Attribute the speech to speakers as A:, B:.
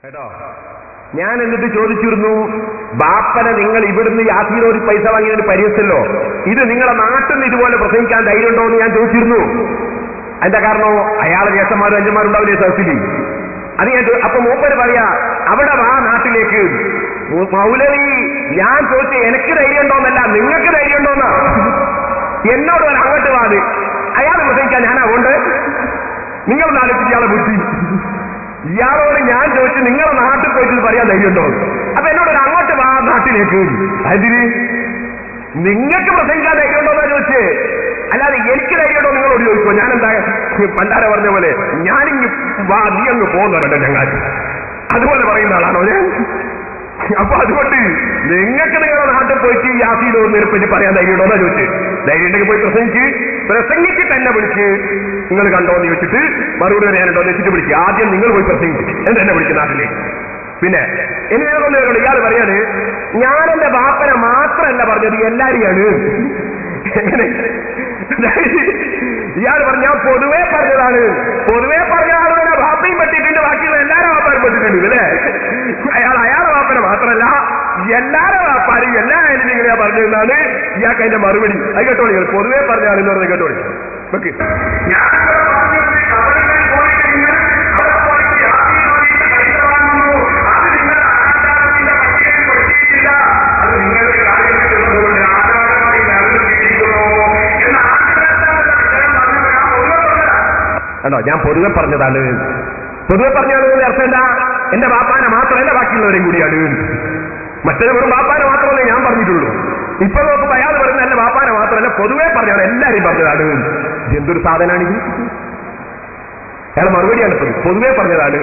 A: കേട്ടോ. ഞാൻ എന്നിട്ട് ചോദിച്ചിരുന്നു, ബാപ്പനെ നിങ്ങൾ ഇവിടുന്ന് യാസീനോട് പൈസ വാങ്ങിയതിന് പരിഹസിച്ചല്ലോ, ഇത് നിങ്ങളെ നാട്ടിൽ നിന്ന് ഇതുപോലെ പ്രസംഗിക്കാൻ ധൈര്യമുണ്ടോ എന്ന് ഞാൻ ചോദിച്ചിരുന്നു. അതിന്റെ കാരണോ അയാളെ ജ്യേഷ്ഠന്മാരും അഞ്ചന്മാരും ഉണ്ടാവില്ലേ സദസ്സിൽ. അത് ഞാൻ അപ്പൊ മൂപ്പര് പറയാ, അവിടെ വാ നാട്ടിലേക്ക്. മൗലവി, ഞാൻ ചോദിച്ച എനിക്ക് ധൈര്യമുണ്ടോന്നല്ല, നിങ്ങൾക്ക് ധൈര്യമുണ്ടോന്നാ. എന്നോട് അങ്ങോട്ട് വാത് അയാൾ പ്രസംഗിക്കാൻ ഞാൻ അതുകൊണ്ട് നിങ്ങൾ നാലിച്ച് ഇയാളെ ബുദ്ധി. ഇയാളോട് ഞാൻ ചോദിച്ചു നിങ്ങളെ നാട്ടിൽ പോയിട്ട് പറയാൻ ധൈര്യമുണ്ടോ. അപ്പൊ എന്നോട് അങ്ങോട്ട് വാ നാട്ടിലേക്ക്. അതിന് നിങ്ങൾക്ക് പ്രസംഗിക്കാൻ ധൈര്യമുണ്ടോന്നാ ചോദിച്ചേ, അല്ലാതെ എനിക്ക് ധൈര്യമുണ്ടോ നിങ്ങളോട് ചോദിച്ചോ. ഞാനെന്താ പണ്ടാര പറഞ്ഞ പോലെ ഞാനിങ്ങ് വാ നീ അങ്ങ് പോകുന്നുണ്ടോ ഞങ്ങൾ അതുപോലെ പറയുന്ന ആളാണോ ഞാൻ? അപ്പൊ അതുകൊണ്ട് നിങ്ങൾക്ക് നിങ്ങളുടെ നാട്ടിൽ പോയിട്ട് യാസീനോടിനെ പറ്റി പറയാൻ ധൈര്യമുണ്ടോന്നാ ചോദിച്ചു. ധൈര്യം ഉണ്ടെങ്കിൽ പോയി പ്രസംഗിച്ചിട്ട് എന്നെ വിളിച്ച് നിങ്ങൾ കണ്ടോന്ന് ചോദിച്ചിട്ട് മറുപടി പറയാനുണ്ടോ എന്ന് വെച്ചിട്ട് വിളിക്കുക. ആദ്യം നിങ്ങൾ പോയി പ്രസംഗിച്ചു എന്നെ വിളിച്ചു നാട്ടിലേക്ക്. പിന്നെ എന്നോട് ഇയാൾ പറയാണ്, ഞാൻ എന്റെ ബാപ്പനെ മാത്രമല്ല പറഞ്ഞത് എല്ലാരെയാണ്. എങ്ങനെ ഇയാൾ പറഞ്ഞ ഞാൻ പൊതുവേ പറഞ്ഞതാണ്. പൊതുവേ പറഞ്ഞ ആളുകളെ ബാപ്പയും പറ്റിയിട്ടുണ്ട്, ബാക്കിയുള്ള എല്ലാവരും ബാപ്പാരും പറ്റിയിട്ടുണ്ട് അല്ലേ. അയാളെ ബാപ്പനെ മാത്രമല്ല എല്ലാവരും ബാപ്പാരും എല്ലാ ആയാലും പറഞ്ഞതാണ് ഇയാൾക്ക് അതിന്റെ മറുപടി. അത് കേട്ടോളി, പൊതുവേ പറഞ്ഞ ആളെന്ന് പറഞ്ഞത് കേട്ടോളി. ഓക്കെ, ോ ഞാൻ പൊതുവെ പറഞ്ഞതാണ്. പൊതുവെ പറഞ്ഞാണെന്ന് അർത്ഥം എന്താ? എന്റെ ബാപ്പാനെ മാത്രമല്ല ബാക്കിയുള്ളവരെയും കൂടിയാണ്. മറ്റേത് വെറും ബാപ്പാനെ മാത്രമല്ലേ ഞാൻ പറഞ്ഞിട്ടുള്ളൂ. ഇപ്പൊ നോക്കുമ്പോ അയാൾ പറയുന്ന എന്റെ ബാപ്പാനെ മാത്രമല്ല പൊതുവെ പറഞ്ഞാണ്, എല്ലാരെയും പറഞ്ഞതാണ്. എന്തൊരു സാധനമാണിത്? അയാൾ മറുപടിയാണ് പൊതുവെ പറഞ്ഞതാണ്.